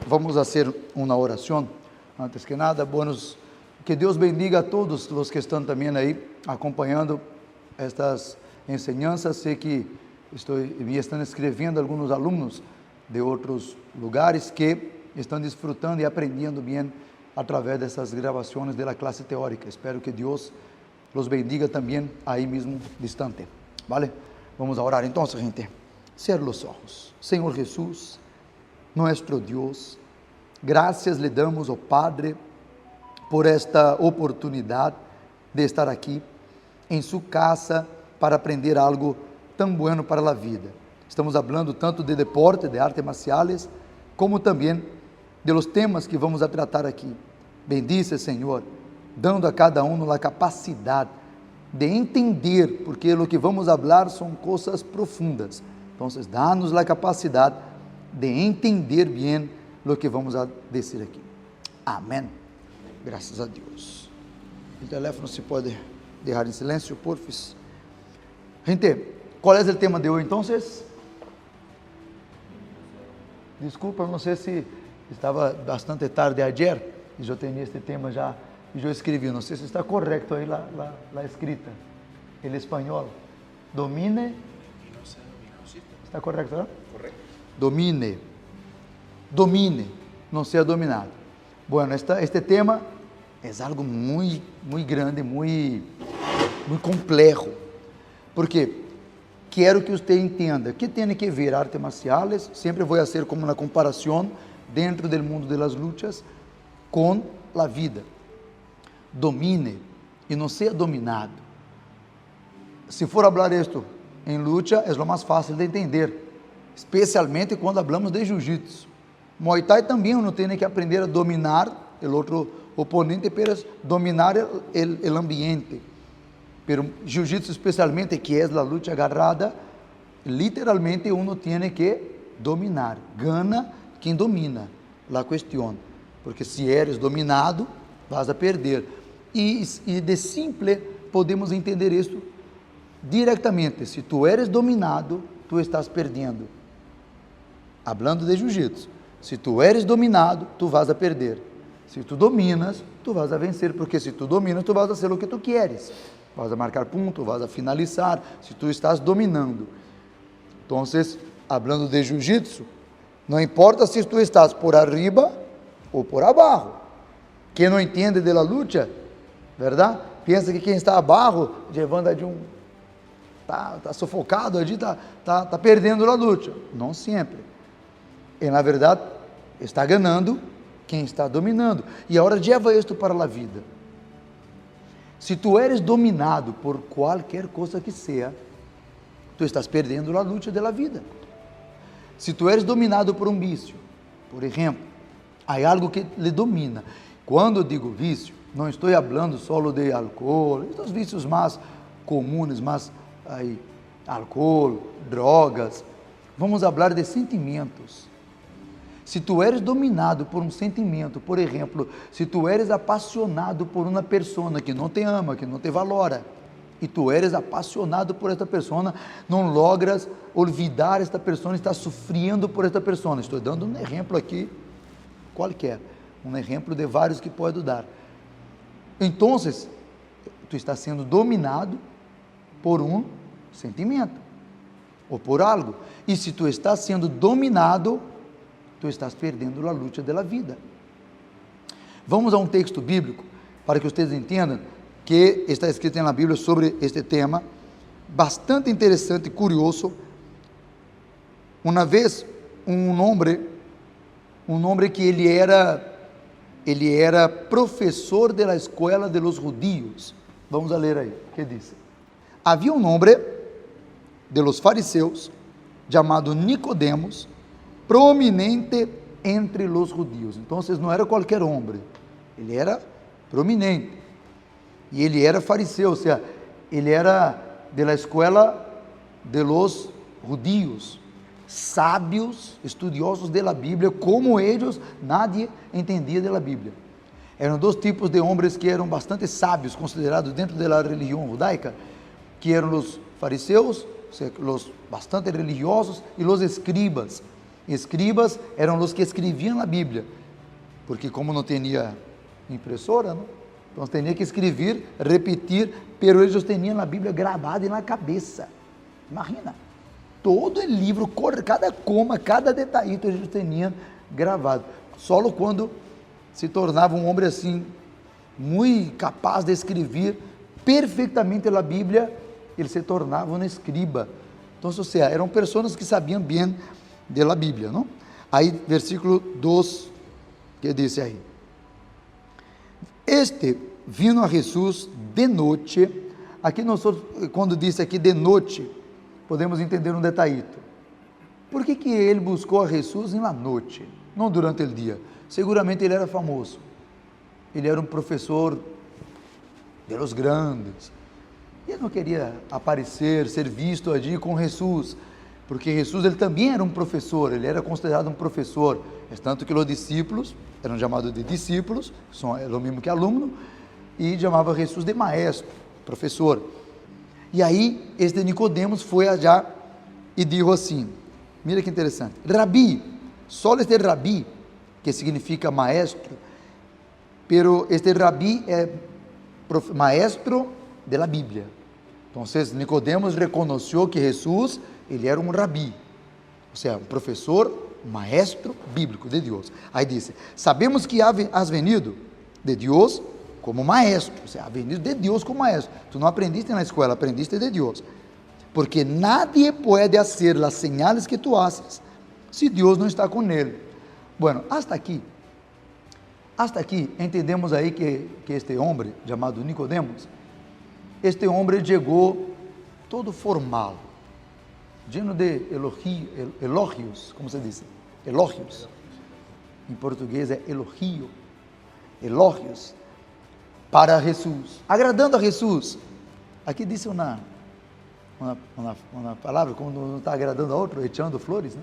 Vamos fazer uma oração. Antes que nada, que Deus bendiga a todos os que estão também aí acompanhando estas enseñanças. Sei que me estão escrevendo alguns alunos de outros lugares que estão desfrutando e aprendendo bem através dessas gravações da classe teórica. Espero que Deus los bendiga também aí mesmo distante. Vale? Vamos a orar. Então, gente, cierra los ojos. Senhor Jesus, nuestro Deus, graças lhe damos, oh Padre, por esta oportunidade de estar aqui em sua casa para aprender algo tão bueno para a vida. Estamos falando tanto de deporte, de artes marciais, como também de los temas que vamos a tratar aqui. Bendice, Senhor, dando a cada um a capacidade de entender, porque o que vamos falar são coisas profundas. Então, dá-nos a capacidade de entender bem o que vamos a dizer aqui. Amém. Graças a Deus. O teléfono se pode deixar em silêncio, porfis. Gente, qual é o tema de hoje, então? Desculpa, não sei se estava bastante tarde ayer e eu tinha este tema já e eu escrevi. Não sei se está correto aí a escrita, em espanhol. Domine. Está correto, não? Correcto. Domine, não seja dominado. Bueno, este tema é algo muito grande, muito complexo, porque quero que você entenda que tem que ver artes marciais. Sempre vou fazer como uma comparação dentro do mundo das lutas com a vida. Domine e não seja dominado. Se for falar isto em luta, é o mais fácil de entender, especialmente quando falamos de jiu-jitsu. Muay Thai também uno tem que aprender a dominar o outro oponente, para dominar o ambiente. Pero jiu-jitsu especialmente, que é a luta agarrada, literalmente uno tem que dominar. Gana quem domina a questão, porque se eres dominado, vas a perder. E de simples podemos entender isso diretamente. Se tu eres dominado, tu estás perdendo. Hablando de jiu-jitsu, se tu eres dominado, tu vas a perder. Se tu dominas, tu vas a vencer, porque se tu dominas, tu vas a hacer o que tu queres. Vas a marcar ponto, vas a finalizar, se tu estás dominando. Então, hablando de jiu-jitsu, não importa se tu estás por arriba ou por abaixo. Quem não entende de la luta, verdade? Pensa que quem está abaixo, levando de está sufocado, está perdendo a luta. Não sempre. E na verdade, está ganhando quem está dominando. E agora leva isto para a vida. Se tu eres dominado por qualquer coisa que seja, tu estás perdendo a luta da vida. Se tu eres dominado por um vício, por exemplo, há algo que lhe domina. Quando digo vício, não estou falando só de álcool, esses vícios mais comuns, mais álcool, drogas. Vamos falar de sentimentos. Se tu eres dominado por um sentimento, por exemplo, se tu eres apaixonado por uma pessoa que não te ama, que não te valora, e tu eres apaixonado por esta pessoa, não logras olvidar esta pessoa, está sofrendo por esta pessoa. Estou dando um exemplo aqui qualquer, um exemplo de vários que posso dar. Então, tu estás sendo dominado por um sentimento ou por algo. E se tu estás sendo dominado, tu estás perdendo a luta da vida. Vamos a um texto bíblico para que vocês entendam que está escrito na Bíblia sobre este tema, bastante interessante e curioso. Uma vez, um homem que ele era professor da escola de los judíos. Vamos a ler aí, o que diz? Havia um homem de los fariseus, chamado Nicodemos, prominente entre los judíos. Então, não era qualquer homem, ele era prominente, e ele era fariseu, ou seja, ele era da escola de los judíos, sábios, estudiosos da Bíblia, como eles, nadie entendia da Bíblia. Eram dois tipos de homens que eram bastante sábios, considerados dentro da religião judaica, que eram os fariseus, os bastante religiosos, e os escribas. Escribas eram os que escreviam a Bíblia, porque como não tinha impressora, não? Então tinha que escrever, repetir, pero eles tinham a Bíblia gravada na cabeça. Imagina, todo o livro, cada coma, cada detalhito eles tinham gravado. Só quando se tornava um homem assim, muito capaz de escrever perfeitamente a Bíblia, ele se tornava um escriba. Então, ou seja, eram pessoas que sabiam bem da Bíblia, não? Aí, versículo 2, que diz aí: Este vino a Jesus de noite. Aqui nós, quando disse aqui de noite, podemos entender um detalhito. Por que ele buscou a Jesus na noite, não durante o dia? Seguramente ele era famoso, ele era um professor de los grandes, e ele não queria aparecer, ser visto ali com Jesus, porque Jesus ele também era um professor, ele era considerado um professor, é tanto que os discípulos eram chamados de discípulos, são o mesmo que aluno, e chamava Jesus de maestro, professor. E aí este Nicodemos foi allá e disse assim, mira que interessante, Rabi, só este Rabi, que significa maestro, pero este Rabi é maestro da Bíblia. Então, Nicodemos reconheceu que Jesus, ele era um rabi, ou seja, um professor, maestro bíblico de Deus. Aí disse, sabemos que has venido de Deus como maestro, ou seja, has venido de Deus como maestro. Tu não aprendiste na escola, aprendiste de Deus. Porque nadie pode fazer as señales que tu haces, se Deus não está com ele. Bueno, hasta aqui entendemos aí que este homem, chamado Nicodemos, este homem chegou todo formal, lleno de elogios, como se diz? Elogios. Em português é elogio, elogios, para Jesus, agradando a Jesus. Aqui disse uma palavra, quando não está agradando a outro, echando flores, né?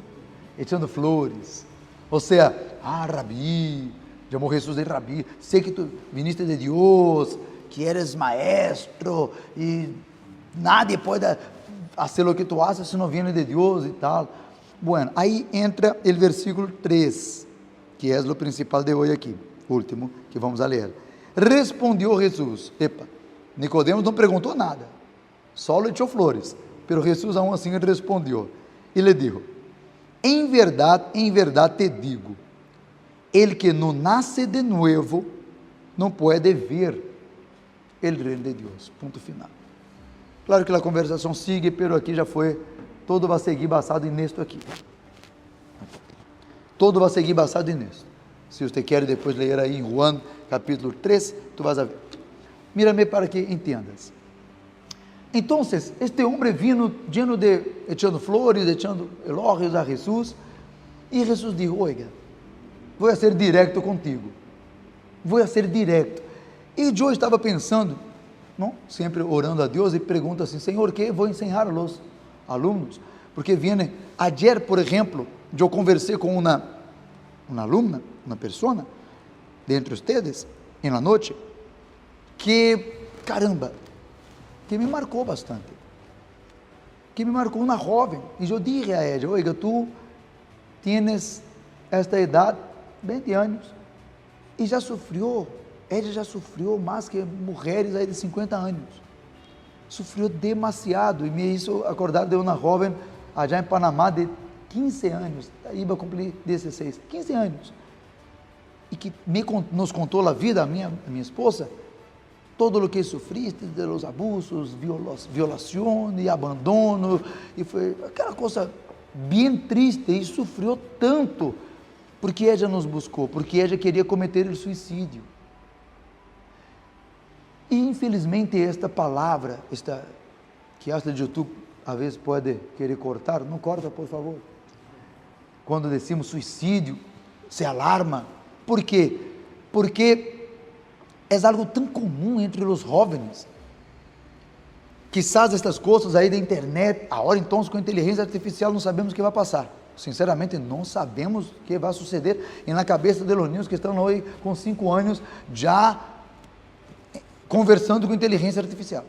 Echando flores, ou seja, Rabi, chamou Jesus de Rabi, sei que tu viniste de Deus, que eres maestro, e nadie pode fazer o que tu haces se não viene de Deus e tal. Bueno, aí entra o versículo 3, que é o principal de hoje aqui, último, que vamos a ler. Respondeu Jesus, Nicodemos não perguntou nada, só lhe echou flores, pero Jesus aún assim respondeu, e lhe disse, em verdade te digo, el que não nasce de novo, não pode ver el reino de Deus, ponto final. Claro que a conversação sigue, pero aqui já foi, todo vai seguir basado nisto aqui. Todo vai seguir basado nisto. Se você quer depois ler aí em Juan, capítulo 3, tu vas a ver. Mira-me para que entendas. Então, este homem vino lleno de, echando flores, echando elogios a Jesus, e Jesus disse, oiga, vou ser direto contigo, vou ser direto. E eu estava pensando, não? Sempre orando a Deus e pergunto assim, Senhor, que vou ensinar aos alunos? Porque viene, ayer, por exemplo, eu conversei com uma alumna, uma pessoa, dentre ustedes, em la noite, que, caramba, que me marcou bastante, que me marcou uma jovem, e eu disse a ela, oiga, tu tienes esta idade, 20 anos, e já sofreu, ela já sofreu mais que mulheres aí de 50 anos, sofreu demasiado, e me hizo acordar de uma jovem, allá em Panamá, de 15 anos, aí vai cumprir 16, 15 anos, e que nos contou a vida, a minha esposa, todo o que sofriste, de los abusos, violação e abandono, e foi aquela coisa bem triste, e sofreu tanto, porque ela nos buscou, porque ela queria cometer o suicídio. E infelizmente esta palavra, que esta de YouTube, às vezes pode querer cortar, não corta, por favor. Quando decimos suicídio, se alarma. Por quê? Porque é algo tão comum entre os jovens. Quizás estas coisas aí da internet, agora então com a inteligência artificial não sabemos o que vai passar. Sinceramente, não sabemos o que vai suceder e na cabeça de los niños que estão hoje com 5 anos já conversando com inteligência artificial.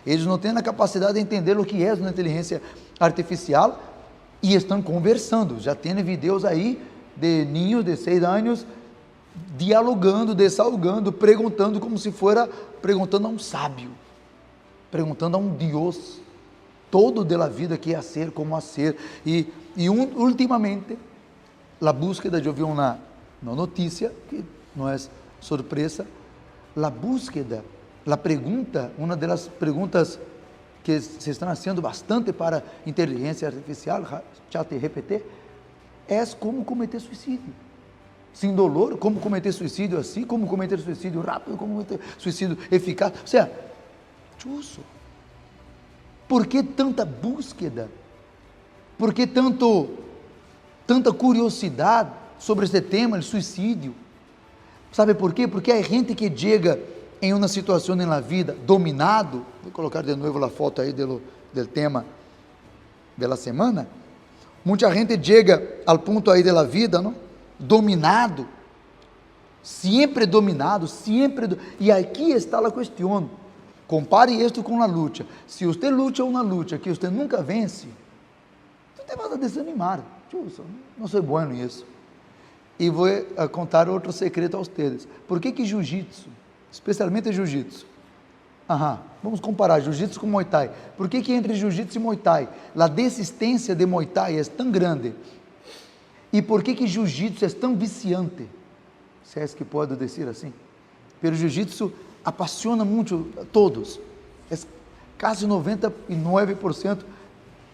Eles não têm a capacidade de entender o que é uma inteligência artificial e estão conversando. Já tem vídeos aí de niños de 6 anos dialogando, desahogando, perguntando como se fuera perguntando a um sábio, perguntando a um Deus todo de la vida, que hacer, como hacer. Ultimamente a búsqueda, eu vi uma notícia que não é surpresa, a búsqueda, a pergunta, uma das perguntas que se estão fazendo bastante para inteligência artificial, ChatGPT, é como cometer suicídio sem dolor, como cometer suicídio assim, como cometer suicídio rápido, como cometer suicídio eficaz. Ou seja, chuso, por que tanta búsqueda? Por que tanta curiosidade sobre este tema, o suicídio? Sabe por quê? Porque há gente que chega em uma situação na vida dominado. Vou colocar de novo a foto aí do tema da semana. Muita gente chega ao ponto aí da vida, não? Dominado, sempre dominado, e aqui está a questão. Compare isto com a luta. Se você luta uma luta que você nunca vence, você vai desanimar. Não sou bom nisso. E vou contar outro segredo a vocês. Por que jiu-jitsu, especialmente jiu-jitsu? Vamos comparar jiu-jitsu com Muay Thai. Por que entre jiu-jitsu e Muay Thai a desistência de Muay Thai é tão grande? E por que jiu-jitsu é tão viciante? Se é que pode dizer assim. Pero jiu-jitsu apaixona muito a todos. É quase 99%,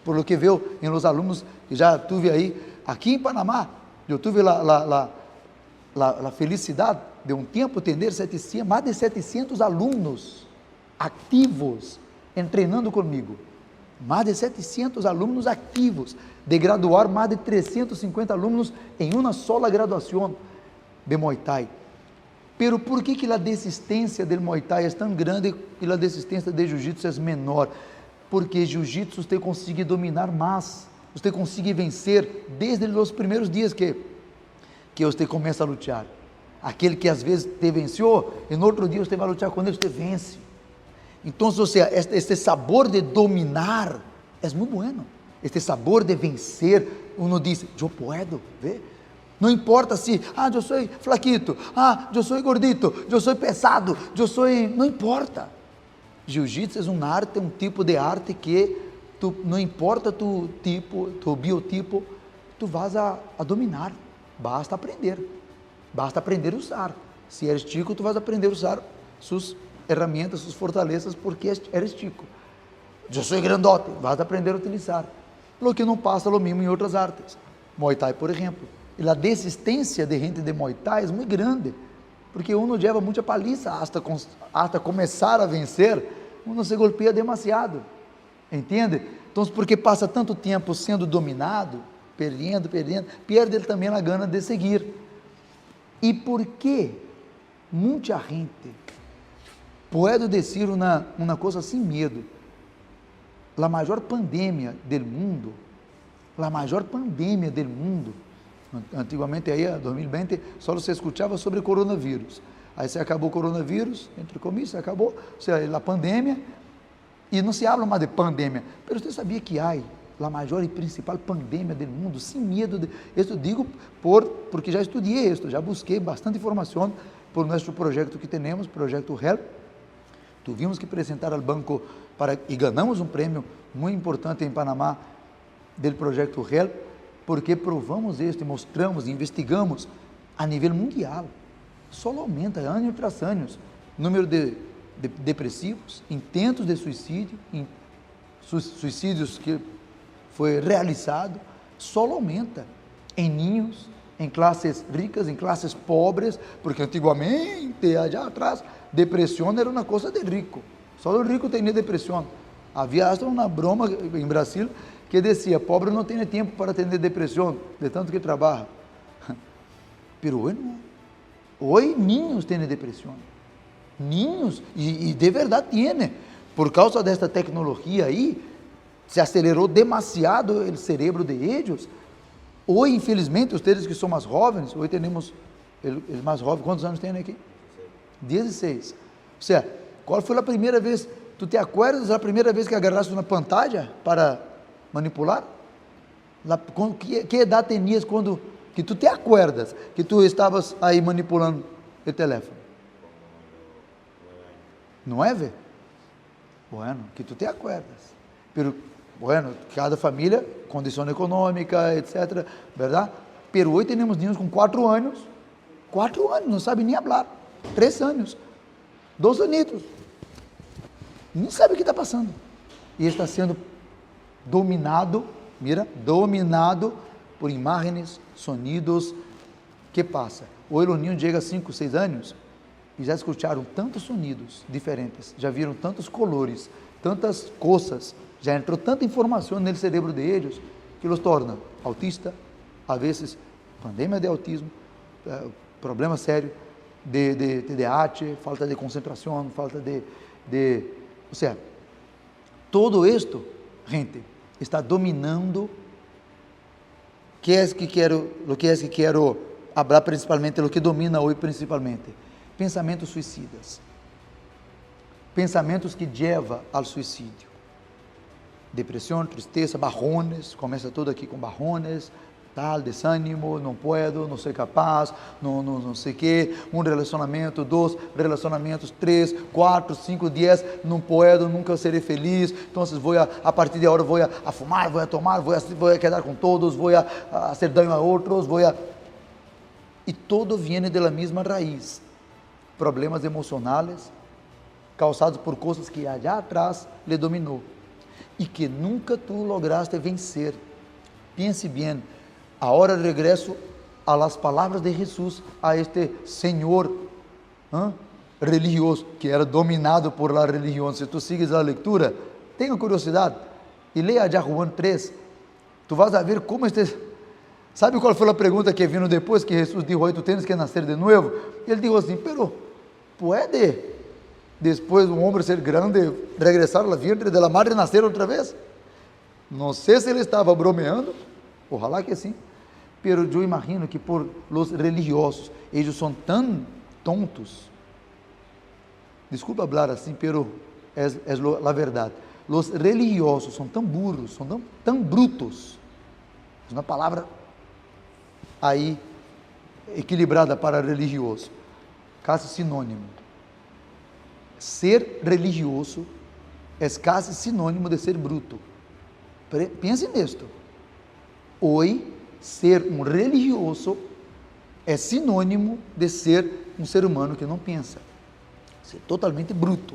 por lo que vejo em los alunos que já tive aí. Aqui em Panamá, eu tive a felicidade de um tempo ter mais de 700 alunos ativos treinando comigo. Mais de 700 alunos ativos, de graduar mais de 350 alunos em uma só graduação de Muay Thai. Pero por que a desistência do Muay Thai é tão grande e a desistência de Jiu-Jitsu é menor? Porque Jiu-Jitsu você consegue dominar mais, você consegue vencer desde os primeiros dias que você começa a lutar. Aquele que às vezes te venceu, e no outro dia você vai lutar com ele, você vence. Então, ou seja, este sabor de dominar é muito bueno. Este sabor de vencer, uno diz, eu posso, ¿ve? Não importa se, eu sou flaquito, eu sou gordito, eu sou pesado, não importa. Jiu-jitsu é uma arte, um tipo de arte que não importa tu biotipo, tu vas a dominar. Basta aprender a usar. Se eres chico, tu vas a aprender a usar suas ferramentas, suas fortalezas, porque eres chico. Eu sou grandote, vas a aprender a utilizar. Lo que não passa lo mesmo em outras artes. Muay Thai, por exemplo. E a desistência de gente de Muay Thai é muito grande, porque uno leva muita paliza hasta começar a vencer, uno se golpeia demasiado, entende? Então, porque passa tanto tempo sendo dominado, perdendo, perde também a gana de seguir. E por que muita gente pode dizer uma coisa sem medo? A maior pandemia do mundo, antigamente aí, 2020, só se escutava sobre coronavírus. Aí se acabou o coronavírus, entre comillas, se acabou, a pandemia, e não se habla mais de pandemia. Mas você sabia que há a maior e principal pandemia do mundo, sem medo de... Isso digo porque já estudei isso, já busquei bastante informação por nosso projeto que temos, projeto HELP. Tuvimos que apresentar ao banco e ganhamos um prêmio muito importante em Panamá do projeto HELP, porque provamos isso, mostramos, investigamos a nível mundial. Só aumenta ano tras ano o número de depressivos, intentos de suicídio, suicídios que foi realizado, só aumenta em ninhos, em classes ricas, em classes pobres, porque antigamente, allá atrás, depressão era uma coisa de rico, só o rico tinha depressão. Havia hasta uma broma em Brasil que dizia, pobre não tem tempo para ter depressão, de tanto que trabalha. Pero hoje não. Hoje niños têm depressão. Niños, e de verdade tem. Por causa desta tecnologia aí, se acelerou demasiado o cérebro de eles. Hoje, infelizmente, vocês que são mais jovens, hoje temos os mais jovens, quantos anos tem aqui? 16. Ou seja, qual foi a primeira vez, tu te acuerdas da primeira vez que agarraste uma pantalla para manipular? Que edad tenías quando que tu te acuerdas que tu estavas aí manipulando o telefone? 9? Bueno, que tu te acuerdas. Pero, bueno, cada família, condição econômica, etc., verdade? Pero hoje temos niños com 4 anos. 4 anos, não sabem nem falar. 3 anos. 2 anos. Nem sabe o que está passando. E está sendo dominado, dominado por imagens, sonidos. Que passa? Hoje os niños chegam a 5, 6 anos e já escutaram tantos sonidos diferentes, já viram tantos colores, tantas coisas, já entrou tanta informação no cérebro deles que os torna autista, a vezes pandemia de autismo, problema sério de TDAH, falta de concentração, falta ou seja, todo esto, gente, está dominando. Lo que quero falar principalmente, lo que domina hoje principalmente, pensamentos suicidas, pensamentos que levam ao suicídio, depressão, tristeza, barrones, começa tudo aqui com barrones, tal, desânimo, não puedo, não sou capaz, não sei o que, relacionamento, 2 relacionamentos, 3, 4, 5, 10, não puedo, nunca serei feliz, então a partir de agora vou a fumar, vou a tomar, vou a quedar com todos, vou a fazer dano a outros, e todo viene de la mesma raiz, problemas emocionais, causados por coisas que allá atrás lhe dominou, e que nunca tu lograste vencer. Pense bem. Agora regresso a las palavras de Jesus, a este Senhor religioso, que era dominado por la religião. Se tu sigues a leitura, tenha curiosidade, e leia já João 3, tu vas a ver como sabe qual foi a pergunta que vino depois, que Jesus disse, hoje tu tens que nascer de novo? Ele disse assim, pero, ¿puede depois um homem ser grande, regressar ao vientre de la madre e nascer outra vez? Não sei se ele estava bromeando, ojalá que sim, pero eu imagino que por los religiosos, eles são tão tontos, desculpa falar assim, pero é a verdade, los religiosos são tão burros, são tão brutos, é uma palavra aí equilibrada para religioso, quase sinônimo. Ser religioso é quase sinônimo de ser bruto. Pense nisto. Hoje, ser um religioso é sinônimo de ser um ser humano que não pensa. Ser totalmente bruto.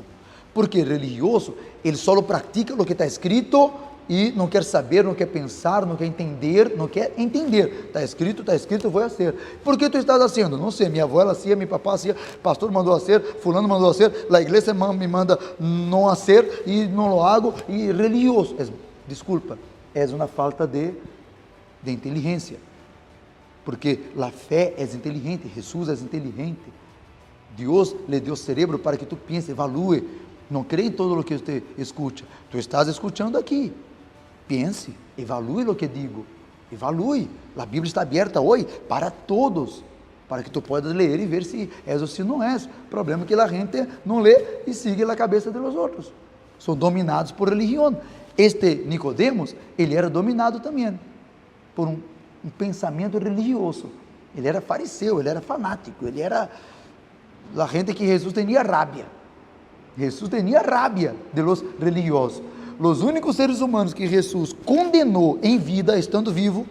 Porque religioso, ele só pratica o que está escrito e não quer saber, não quer pensar, não quer entender, Está escrito, vou fazer. Por que tu estás fazendo? Não sei, minha avó ela hacía, meu papá hacía, pastor mandou fazer, fulano mandou fazer, a igreja me manda não fazer e não lo hago, e religioso. Desculpa, é uma falta de inteligência. Porque a fé é inteligente, Jesus é inteligente. Deus lhe deu cérebro para que tu pense, evalue. Não creia em todo o que você escuta. Tu estás escutando aqui. Pense, evalue o que digo. Evalue. A Bíblia está aberta hoje para todos, para que tu possas ler e ver se és ou se não és. O problema é que a gente não lê e sigue a cabeça dos outros. São dominados por religião. Este Nicodemos, ele era dominado também por um pensamento religioso. Ele era fariseu, ele era fanático, ele era a gente que Jesus tinha rábia. Jesus tinha rábia de los religiosos. Os únicos seres humanos que Jesus condenou em vida, estando vivo,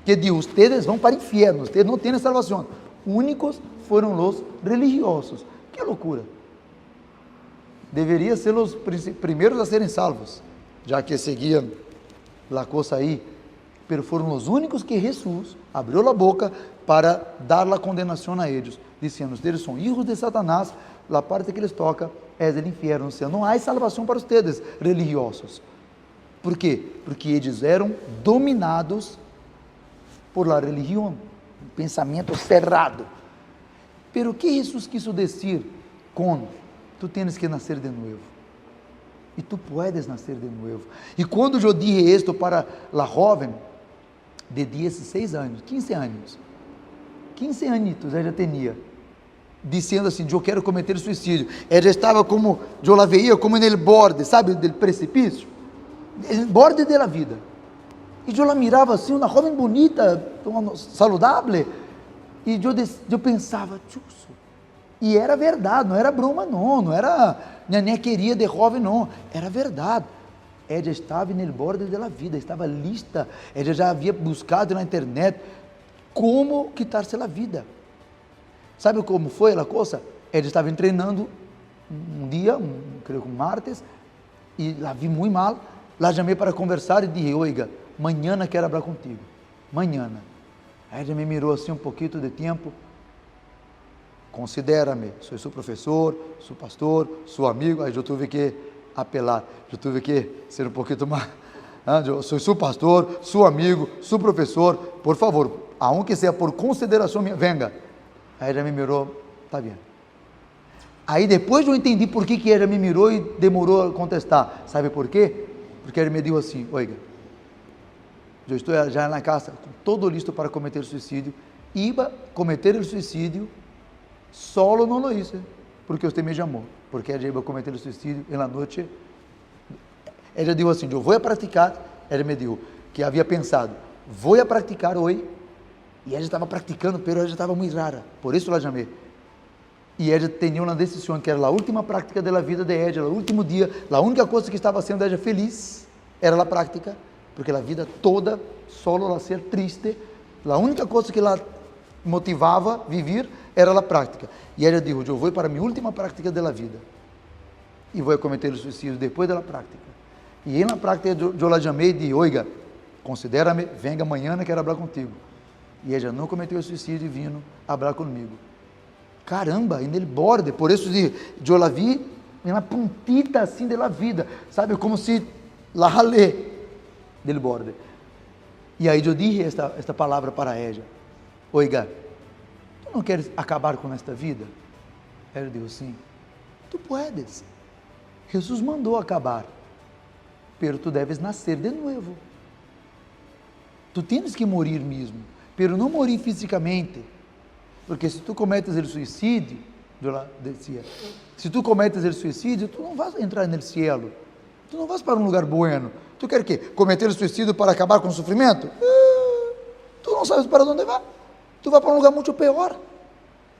que disse, ustedes vão para o inferno, ustedes não têm salvação. Únicos foram os religiosos. Que loucura! Deveria ser os primeiros a serem salvos, já que seguiam a coisa aí, mas foram os únicos que Jesus abriu a boca para dar a condenação a eles, dizendo, eles são filhos de Satanás, a parte que lhes toca é do inferno, ou seja, não há salvação para vocês, religiosos. Por quê? Porque eles eram dominados por la religião, um pensamento cerrado. Pero o que Jesus quis dizer com, tu tens que nascer de novo, e tu puedes nascer de novo. E quando eu dije isto para a jovem de 16 anos, 15 anos, 15 anos ela já tinha, dizendo assim, eu quero cometer suicídio. Ela estava como, eu la veia como no borde, sabe, do precipício, no borde da vida. E eu la mirava assim, uma jovem bonita, saudável, e eu pensava, tchusso, e era verdade, não era broma não era queria de jovem não, era verdade. Ela estava no borde da vida, estava lista, ela já havia buscado na internet como quitar-se a vida. Sabe como foi a coisa? Ela estava treinando um dia, creio que um martes, e la vi muito mal, la chamei para conversar e disse, oiga, amanhã quero falar contigo, amanhã. Ela me mirou assim um pouquinho de tempo, considera-me, sou seu professor, sou pastor, sou amigo, aí eu tive que apelar, eu tive que ser um pouquinho mais, sou seu pastor, sou amigo, sou professor, por favor, aunque seja por consideração minha, venga. Aí ela me mirou, tá bem. Aí depois eu entendi por que ela me mirou e demorou a contestar. Sabe por quê? Porque ele me disse assim, oiga, eu estou já na casa, todo listo para cometer suicídio, iba cometer o suicídio, solo não lo hice, porque você me chamou, porque ela ia cometer o suicídio na noite. Ela disse assim, eu vou praticar, ela me disse que havia pensado, vou praticar hoje, e ela estava praticando, mas ela estava muito rara, por isso la chamei. E ela tinha uma decisão, que era a última prática da vida de ela, o último dia, a única coisa que estava sendo ela feliz, era a prática, porque a vida toda, solo ela ser triste, a única coisa que ela motivava a viver, era a prática. E ela disse, eu vou para a minha última prática da vida, e vou cometer o suicídio depois da prática. E na prática, eu la chamei e disse, oiga, considera-me, venga amanhã, quero falar contigo. E ela não cometeu o suicídio e vindo falar comigo. Caramba, e nele borde, por isso eu la vi uma puntita assim da vida, sabe, como se la ralé del borde. E aí eu disse esta palavra para ela, oiga, tu não queres acabar com esta vida? Ela disse sim, tu puedes, Jesus mandou acabar, pero tu deves nascer de novo, tu tens que morir mesmo, pero não morir fisicamente, porque se tu cometes o suicídio, se tu cometes o suicídio, tu não vas entrar no cielo, tu não vas para um lugar bueno. Tu quer que cometer o suicídio para acabar com o sofrimento? Tu não sabes para onde vai, tu vai para um lugar muito pior.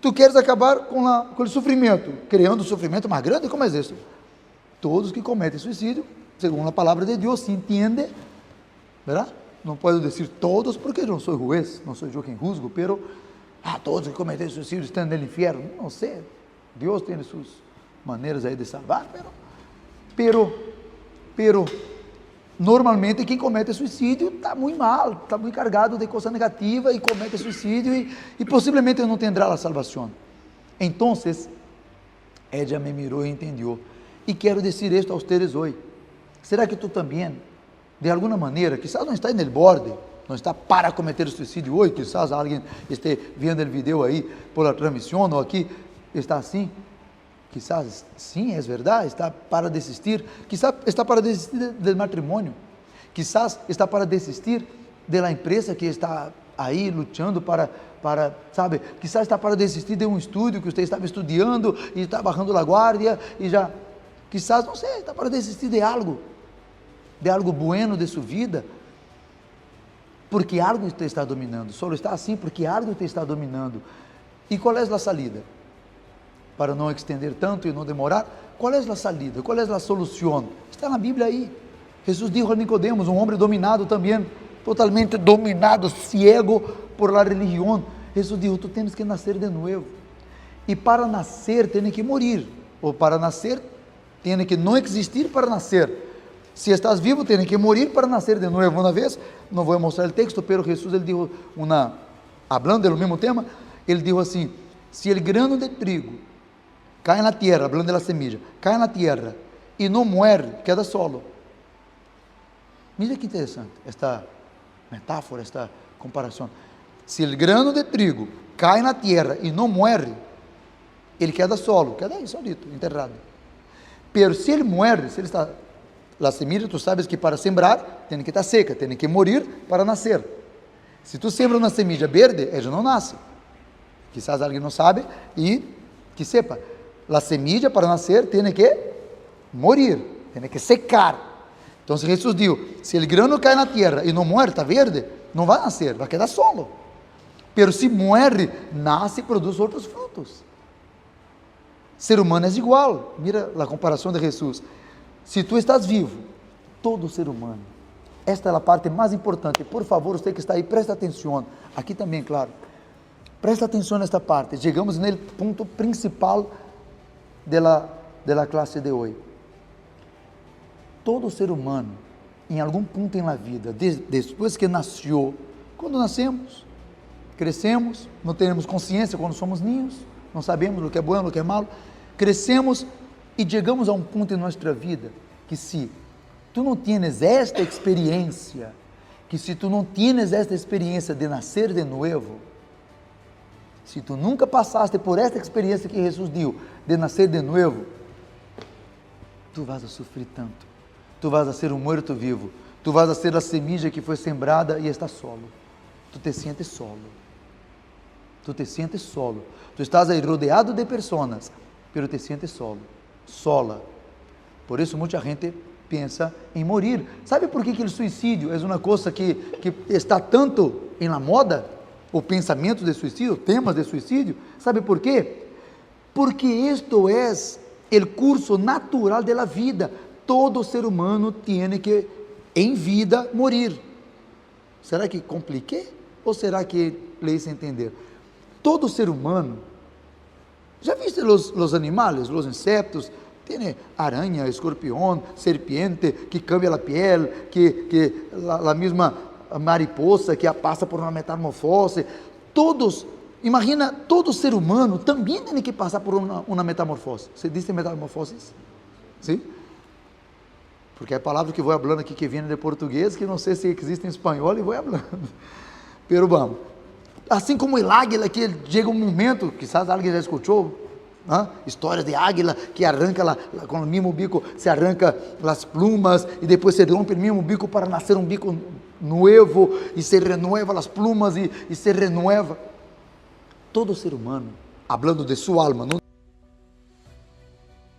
Tu queres acabar com o sofrimento, criando um sofrimento mais grande, como é isso? Todos que cometem suicídio, segundo a palavra de Deus, se entende, verdade? Não posso dizer todos, porque eu não sou juez, não sou eu quem juzgo, pero todos que cometem suicídio estão no inferno, não sei, Deus tem suas maneiras aí de salvar, pero normalmente quem comete suicídio está muito mal, está muito cargado de coisa negativa e comete suicídio e possivelmente não terá a salvação. Então, ela me mirou e entendeu, e quero dizer isto a vocês hoje, será que tu também, de alguma maneira, quizás não está no borde, não está para cometer suicídio hoje, quizás alguém esteja vendo o vídeo aí, por a transmissão, ou aqui, está assim, quizás sim, é verdade, está para desistir, quizás está para desistir do matrimônio, quizás está para desistir da empresa que está aí lutando para, sabe, quizás está para desistir de um estudo que você estava estudando e está bajando a guarda e já, quizás, não sei, está para desistir de algo bueno de sua vida, porque algo te está dominando, só está assim porque algo te está dominando. E qual é a saída? Para não estender tanto e não demorar, qual é a saída? Qual é a solução? Está na Bíblia aí. Jesus disse a Nicodemos, um homem dominado também, totalmente dominado, ciego por la religião. Jesus disse, tu tens que nascer de novo. E para nascer, tem que morir. Ou para nascer, tem que não existir para nascer. Se estás vivo, tem que morir para nascer de novo. Uma vez, não vou mostrar o texto, pero Jesus, ele disse, hablando do mesmo tema, ele disse assim, se o grano de trigo cai na terra, hablando da semilla, cai na terra e não morre, queda solo. Mira que interessante esta metáfora, esta comparação. Se o grano de trigo cai na terra e não morre, ele queda solo, queda aí solito, enterrado. Pero se ele morre, se ele está... A semilla, tu sabes que para sembrar, tem que estar seca, tem que morir para nascer. Se tu sembra uma semilla verde, ela não nasce. Quizás alguém não sabe, e que sepa, a semilla para nascer tem que morir, tem que secar. Então Jesus dijo, se el grano cae na tierra e não muere, está verde, não vai nascer, vai quedar solo. Pero se muere, nasce e produz outros frutos. Ser humano é igual. Mira a comparação de Jesus. Se tu estás vivo, todo ser humano, esta é a parte mais importante. Por favor, você que está aí, presta atenção. Aqui também, claro. Presta atenção nesta parte. Chegamos no ponto principal da classe de hoje. Todo ser humano, em algum ponto na vida, depois que nasceu, quando nascemos, crescemos, não temos consciência quando somos ninhos, não sabemos o que é bom, o que é malo, crescemos e chegamos a um ponto em nossa vida que se tu não tienes esta experiência, de nascer de novo, se tu nunca passaste por esta experiência que Jesus deu, de nascer de novo, tu vas a sofrer tanto, tu vas a ser um morto vivo, tu vas a ser a semilla que foi sembrada e está solo, tu te sientes solo, tu estás aí rodeado de pessoas, pero te sientes solo, sola. Por isso muita gente pensa em morir. Sabe por que o suicídio é uma coisa que está tanto em la moda? O pensamento de suicídio, temas de suicídio. Sabe por quê? Porque isto é o curso natural da vida. Todo ser humano tem que, em vida, morir. Será que compliquei? Ou será que lhe hice entender? Todo ser humano, já viste os animais, os insectos? Tem aranha, escorpião, serpiente, que cambia a pele, que a mesma mariposa que passa por uma metamorfose. Todos, imagina, todo ser humano também tem que passar por uma metamorfose. Você disse metamorfose? Sim? Porque é a palavra que vou falando aqui, que vem de português, que não sei se existe em espanhol, e vou falando. Pero vamos. Assim como o águila, que chega um momento, quizás alguém já escutou, histórias de águila que arranca com o mesmo bico, se arranca as plumas e depois se rompe o mesmo bico para nascer um bico novo e se renueva as plumas e se renueva. Todo ser humano, falando de sua alma, não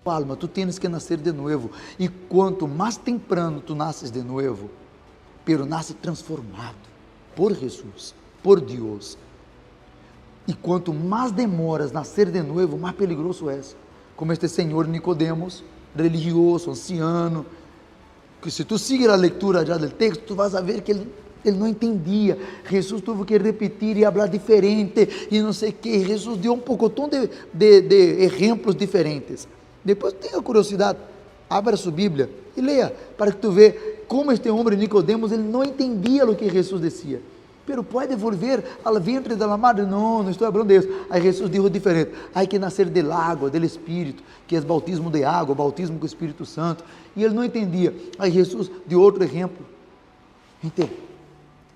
alma, tu tens que nascer de novo, e quanto mais temprano tu nasces de novo, pero nasce transformado por Jesus, por Deus. E quanto mais demoras nascer de novo, mais peligroso é. Como este senhor Nicodemos, religioso, anciano, que se tu seguir a leitura já do texto, tu vas a ver que ele não entendia. Jesus teve que repetir e falar diferente, e não sei o que. Jesus deu um pocotão de exemplos diferentes. Depois tenha curiosidade, abra sua Bíblia e leia, para que tu veja como este homem Nicodemos, ele não entendia o que Jesus dizia. Pero pode volver ao ventre da madre? Não estou falando disso. Aí Jesus disse diferente. Há que nascer del água, do Espírito, que é bautismo de água, bautismo com o Espírito Santo. E ele não entendia. Aí Jesus deu outro exemplo. Entende?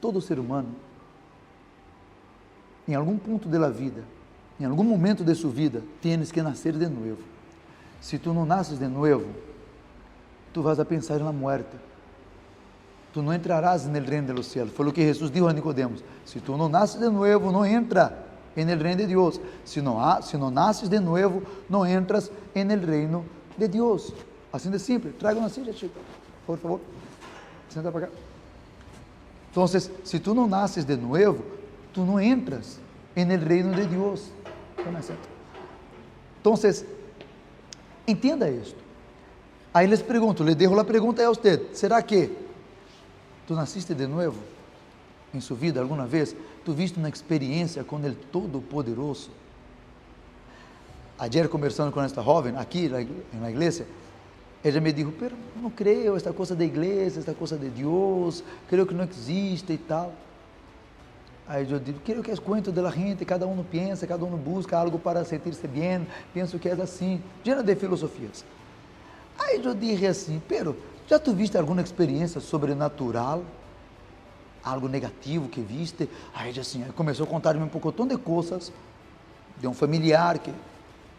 Todo ser humano, em algum ponto da vida, em algum momento de sua vida, tens que nascer de novo. Se tu não nasces de novo, tu vas a pensar na morte. Tu não entrarás no reino dos céus. Foi o que Jesus disse a Nicodemos. Se tu não nasces de novo, não entra no reino de Deus. Se não nasces de novo, não entras no reino de Deus. Assim de simples. Traga uma silla, chico. Por favor. Senta para cá. Então, se tu não nasces de novo, tu não entras no reino de Deus. Então, entenda isto. Aí les pergunto, le dejo a pergunta a você. Será que tu nasciste de novo em sua vida alguma vez? Tu viste uma experiência com o Todo-Poderoso? Ayer conversando com esta jovem aqui na igreja, ela me disse, pero não creio, esta coisa da igreja, esta coisa de Deus, creio que não existe e tal. Aí eu digo, creio que é cuento da gente, cada um pensa, cada um busca algo para sentir-se bem, penso que é assim, llena de filosofias. Aí eu disse assim, pero já tu viste alguma experiência sobrenatural? Algo negativo que viste? Aí assim, começou a contar-me um pouco de coisas, de um familiar que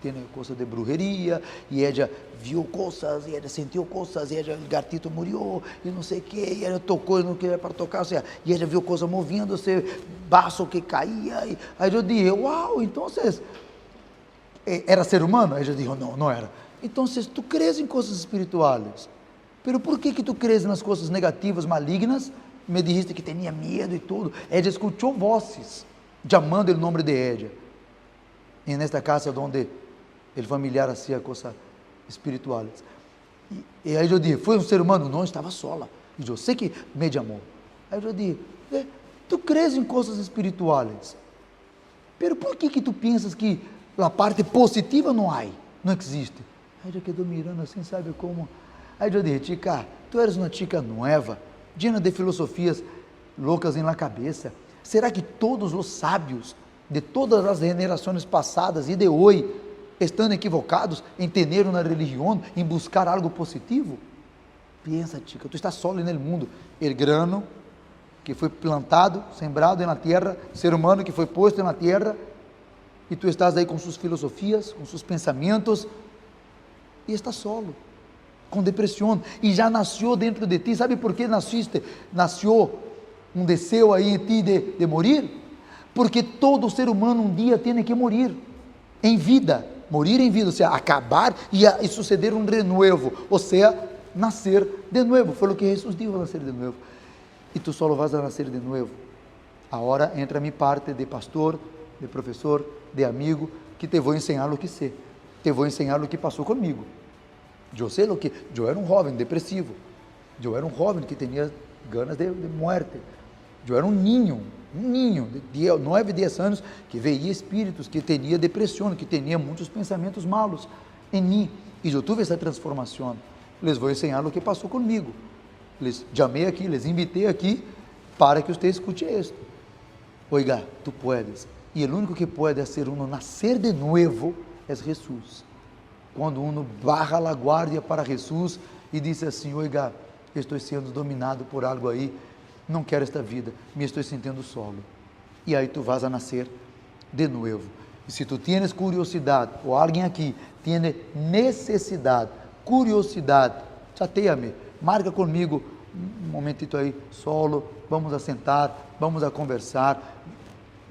tem coisa de brujeria, e ela viu coisas, e ela sentiu coisas, e ela, o gatito morreu, e não sei o que, e ela tocou, e não queria para tocar, ou seja, e ela viu coisas movendo-se, vaso que caía, e aí eu disse, uau, então, era ser humano? Aí eu disse, não era. Então, tu crees em coisas espirituais? Pero por que tu crees nas coisas negativas, malignas? Me dijiste que tinha medo e tudo. Ella escutou vozes chamando o nome de ella. E nesta casa onde o familiar hacía coisas espirituais. E aí eu disse, foi um ser humano? Não, estava sola. E eu sei que me chamou. Aí eu disse, tu crees em coisas espirituais, pero por que tu pensas que a parte positiva não há, não existe? Aí eu quedou mirando assim, sabe como? Aí eu disse, chica, tu eres uma chica nova, llena de filosofias loucas na cabeça. Será que todos os sábios de todas as gerações passadas e de hoje estão equivocados em ter uma religião, em buscar algo positivo? Pensa, chica, tu estás solo no mundo. El grano que foi plantado, sembrado na terra, ser humano que foi posto na terra, e tu estás aí com suas filosofias, com seus pensamentos, e estás solo, com depressão, e já nasceu dentro de ti. Sabe por que nasciste? Nasceu um desejo aí em ti de morir? Porque todo ser humano um dia tem que morir, em vida, morir em vida, ou seja, acabar e suceder um renovo, ou seja, nascer de novo. Foi o que Jesus disse, nascer de novo. E tu só vas a nascer de novo. Agora entra a minha parte de pastor, de professor, de amigo, que te vou ensinar o que sei. Te vou ensinar o que passou comigo. Eu sei o que... Eu era um jovem depressivo. Eu era um jovem que tinha ganas de morte. Eu era um ninho de 9, 10 anos, que veia espíritos, que tinha depressão, que tinha muitos pensamentos malos em mim. E eu tive essa transformação. Les vou ensinar o que passou comigo. Les chamei aqui, les invitei aqui, para que você escute isto. Oiga, tu puedes. E o único que pode fazer uno nascer de novo é Jesus. Quando uno barra a guardia para Jesus e diz assim, oiga, estou sendo dominado por algo aí, não quero esta vida, me estou sentindo solo. E aí tu vas a nascer de novo. E se tu tienes curiosidade, ou alguém aqui tem necessidade, curiosidade, chateia-me, marca comigo um momentito aí, solo, vamos a sentar, vamos a conversar.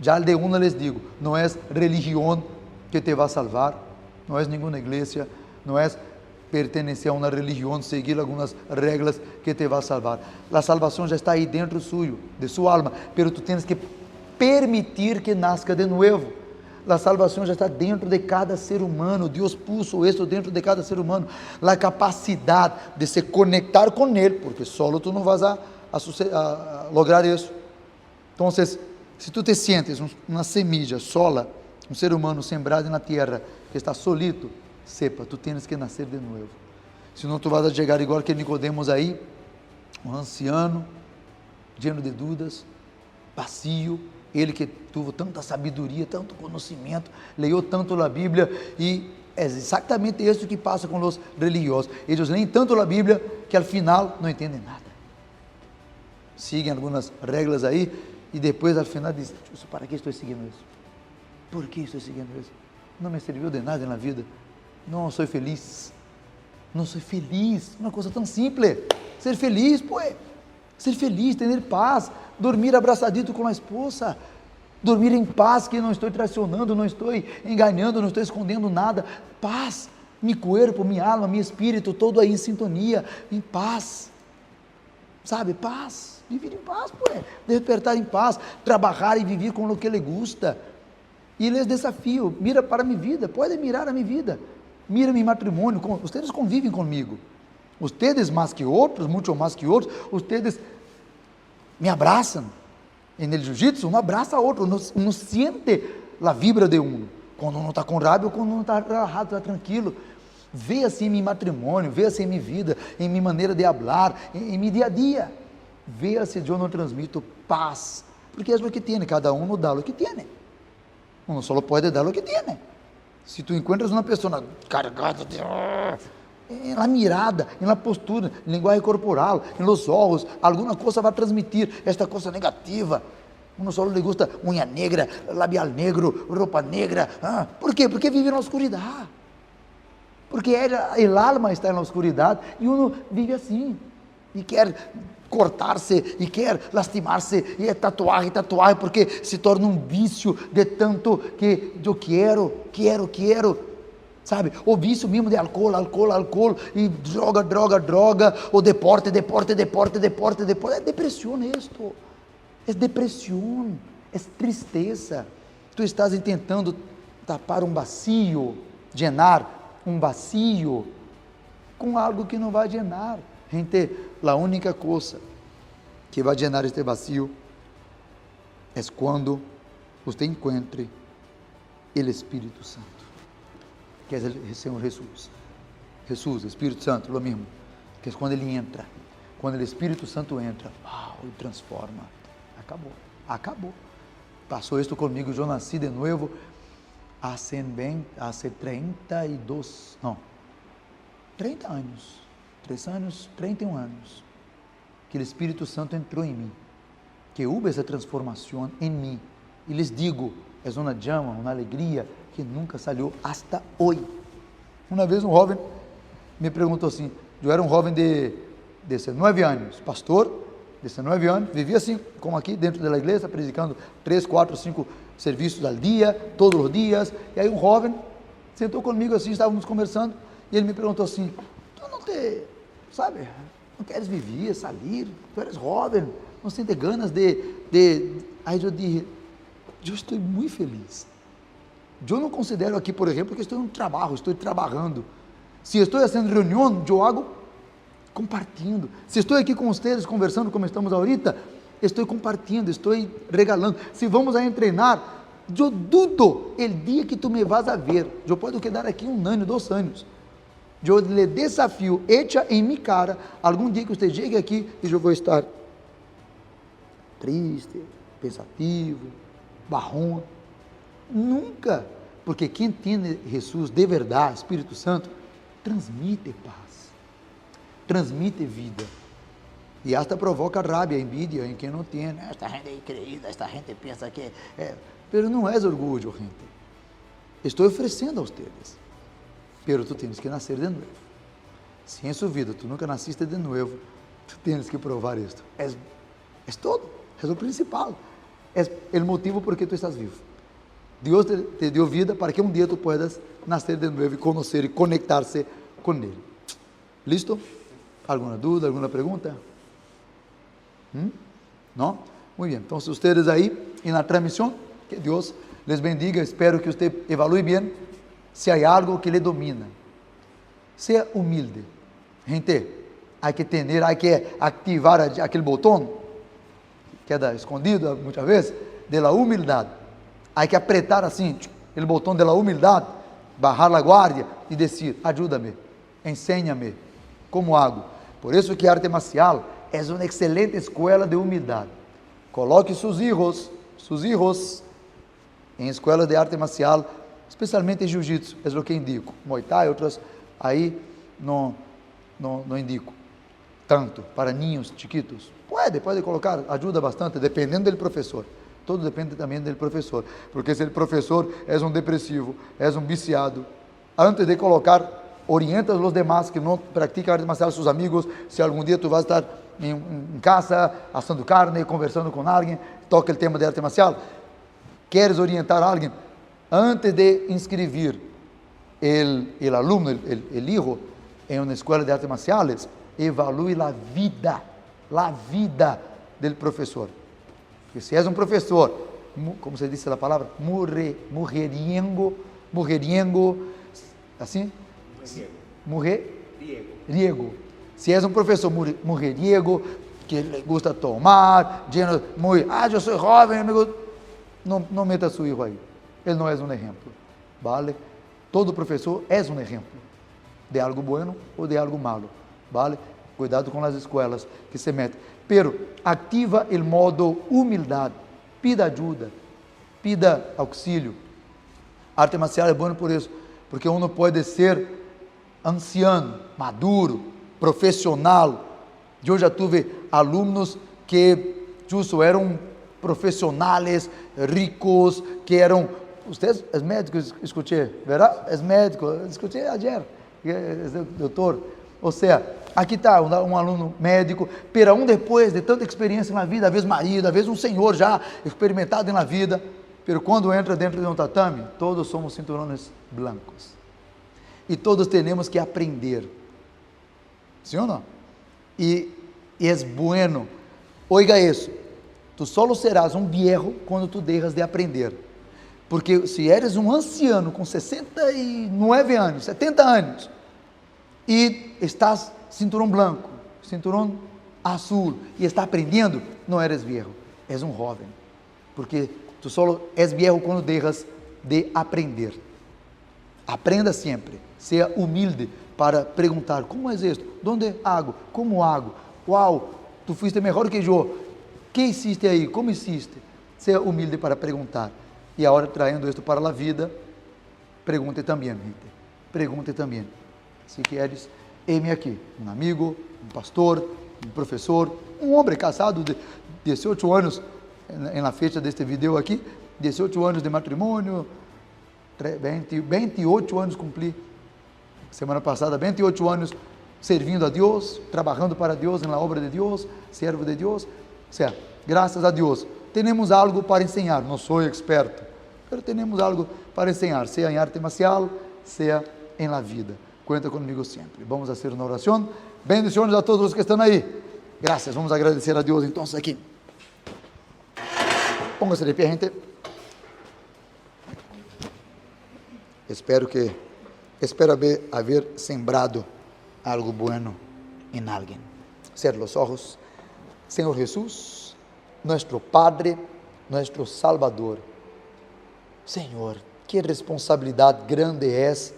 Já de uma les digo, não é religião que te vai salvar, não é nenhuma igreja, não é pertencer a uma religião, seguir algumas regras que te vai salvar. A salvação já está aí dentro suyo, de sua alma, pero tu tens que permitir que nasca de novo. A salvação já está dentro de cada ser humano. Deus puso isso dentro de cada ser humano. A capacidade de se conectar com Ele, porque solo tu não vas a lograr isso. Então, se tu te sientes uma semilla sola, um ser humano sembrado na terra, que está solito, sepa, tu tens que nascer de novo. Senão tu vas a chegar igual que Nicodemos aí, um anciano, lleno de dúvidas, vazio, ele que teve tanta sabedoria, tanto conhecimento, leu tanto a Bíblia, e é exatamente isso que passa com os religiosos. Eles leem tanto a Bíblia que al final não entendem nada. Seguem algumas regras aí e depois al final dizem, para que estou seguindo isso? Por que estou seguindo isso? Não me serviu de nada na vida. Não sou feliz. Não sou feliz. Uma coisa tão simples. Ser feliz, pô. Ser feliz, ter paz, dormir abraçadito com a esposa, dormir em paz, que não estou traicionando, não estou enganando, não estou escondendo nada. Paz, meu corpo, minha alma, meu espírito, todo aí em sintonia, em paz. Sabe, paz, viver em paz, pô. Despertar em paz, trabalhar e viver com o que lhe gusta. E les desafio, mira para a minha vida, pode mirar a minha vida, mira meu matrimônio, vocês convivem comigo. Ustedes mais que outros, muito mais que outros, ustedes me abraçam. En el jiu-jitsu, um abraça a outro, não sente a vibra de um. Quando um está com raiva ou quando um está relajado, está tranquilo. Vê assim em meu matrimônio, vê assim em minha vida, em minha maneira de falar, em meu dia a dia. Vê se eu não transmito paz, porque é o que tem, cada um dá o que tem. Um só pode dar o que tem. Se tu encontras uma pessoa carregada de... em la mirada, em la postura, em linguagem corporal, em los olhos, alguma coisa vai transmitir esta coisa negativa. Uno só lhe gusta unha negra, labial negro, roupa negra. Por quê? Porque vive na oscuridade. Porque o alma está na oscuridade e uno vive assim. E quer cortar-se, e quer lastimar-se, e é tatuagem, porque se torna um vício de tanto que eu quero. sabe? O vício mesmo de álcool, e droga, o deporte, é depressão esto, é depressão, é tristeza, tu estás tentando tapar um vacío, llenar um vacío, com algo que não vai llenar. Gente, a única coisa que vai llenar este vacío é quando você encontre o Espírito Santo, que é o Senhor Jesus. Jesus, Espírito Santo, lo mesmo, que é quando ele entra, quando o Espírito Santo entra, e transforma. Acabou. Passou isso comigo, eu nasci de novo há 30 anos, 31 anos, que o Espírito Santo entrou em mim, que houve essa transformação em mim, e les digo, é uma llama, uma alegria que nunca saiu hasta hoje. Uma vez um jovem me perguntou assim, eu era um jovem de 19 anos, pastor, 19 anos, vivia assim, como aqui dentro da igreja, predicando 3, 4, 5 serviços ao dia, todos os dias, e aí um jovem sentou comigo assim, estávamos conversando, e ele me perguntou assim, tu não queres viver, sair, tu eres jovem, não sentes ganas aí eu disse, eu estou muito feliz, eu não considero aqui, por exemplo, que estou em um trabalho, estou trabalhando, se estou fazendo reunião, eu hago compartilhando, se estou aqui com vocês conversando como estamos ahorita, estou compartilhando, estou regalando, se vamos a treinar, eu dudo o dia que tu me vas a ver, eu posso quedar aqui 1 ano, 2 anos, eu lhe desafio, echa em minha cara, algum dia que você chegue aqui, e eu vou estar triste, pensativo, barrão, nunca, porque quem tem Jesus de verdade, Espírito Santo, transmite paz, transmite vida, e hasta provoca rabia, envidia em quem não tem, esta gente é increíble, esta gente pensa que pero não é orgulho, gente, estou oferecendo a vocês, pero tu tens que nascer de novo, se em sua vida tu nunca nasciste de novo, tu tens que provar isto, é todo, é o principal, é o motivo por que tu estás vivo, Deus te deu vida para que um dia tu puedas nascer de novo e conhecer e conectar-se com Ele. Listo? Alguma dúvida, alguma pergunta? Não? Muito bem, então se vocês aí, e na transmissão, que Deus les bendiga, espero que você evalue bem, se há algo que lhe domina, seja humilde, gente, há que ativar aquele botão, que é escondido muitas vezes, de la humildade, há que apertar assim, o botão de la humildade, bajar a guardia e dizer, ajuda-me, ensina-me, como hago, por isso que a arte marcial é uma excelente escola de humildade, coloque seus filhos em escolas de arte marcial, especialmente em jiu-jitsu, é o que indico, Muay Thai, outras, aí não indico, tanto, para ninhos chiquitos, pode colocar, ajuda bastante, dependendo do professor, tudo depende também do professor, porque se o professor é um depressivo, é um viciado, antes de colocar, orienta os demais que não praticam arte marcial, seus amigos, se algum dia tu vai estar em casa, assando carne, conversando com alguém, toca o tema de arte marcial, queres orientar alguém, antes de inscrever o aluno, o hijo, em uma escola de artes marciais, evalue a vida do professor, porque se és um professor, como se diz a palavra, mujeriego, assim? Mujeriego. Se és um professor mujeriego, que le gusta tomar, eu sou jovem, amigo, não meta seu filho aí, ele não é um exemplo, vale? Todo professor é um exemplo, de algo bueno ou de algo malo, vale? Cuidado com as escolas que se metem, pero ativa o modo humildade, pida ajuda, pida auxílio, arte marcial é bom por isso, porque uno pode ser anciano, maduro, profissional, eu já tive alunos que justo eram profissionais, ricos, que eram, vocês, é médicos, escutei, verdade? É médico, escutei ayer, doutor, ou seja, aqui está um aluno médico, pero depois de tanta experiência na vida, às vezes marido, às vezes um senhor já experimentado na vida, pero quando entra dentro de um tatame, todos somos cinturões blancos, e todos temos que aprender. ¿Sí o não? E é bueno. Oiga isso. Tu solo serás um viejo quando tu deixas de aprender. Porque se eres um anciano com 69 anos, 70 anos, e estás cinturão branco, cinturão azul, e está aprendendo, não eres viejo, és um jovem. Porque tu solo és viejo quando deixas de aprender. Aprenda sempre, seja humilde para perguntar, como é isto? Onde hago? Como hago? Uau, tu fuiste melhor que eu. Que hiciste aí? Como hiciste? Seja humilde para perguntar. E agora, traindo isto para a vida, pergunte também, gente. Pergunte também. Se queres, eis-me aqui. Um amigo, um pastor, um professor, um homem casado de 18 anos, na fecha deste vídeo aqui, 18 anos de matrimônio, 28 anos cumpri, semana passada, 28 anos servindo a Deus, trabalhando para Deus, na obra de Deus, servo de Deus, certo? Graças a Deus, temos algo para ensinar, não sou experto, mas temos algo para ensinar, seja em arte marcial, seja em la vida, conta comigo sempre. Vamos fazer uma oração, bendições a todos os que estão aí, graças, vamos agradecer a Deus então aqui, póngase de pé, gente. Espero haber sembrado algo bueno en alguien. Cierra los ojos. Señor Jesús, nuestro Padre, nuestro Salvador. Señor, qué responsabilidad grande es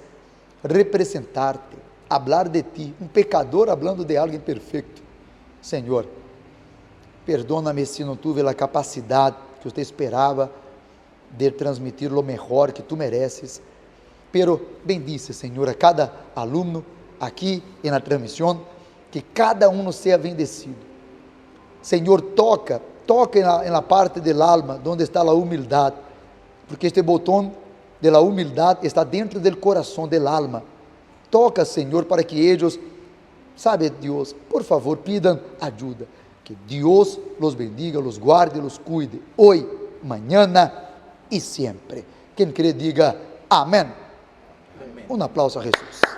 representarte, hablar de ti, un pecador hablando de alguien perfecto. Señor, perdóname si no tuve la capacidad que usted esperaba de transmitir lo mejor que tú mereces. Pero bendice, Senhor, a cada aluno aqui e na transmissão, que cada um seja bendecido. Senhor, toca na parte del alma, onde está a humildade, porque este botão de la humildade está dentro del coração, del alma. Toca, Senhor, para que eles, sabe Deus, por favor, pidan ajuda. Que Deus los bendiga, los guarde, los cuide, hoje, mañana e sempre. Quem crê, diga amém. Um aplauso a Jesus.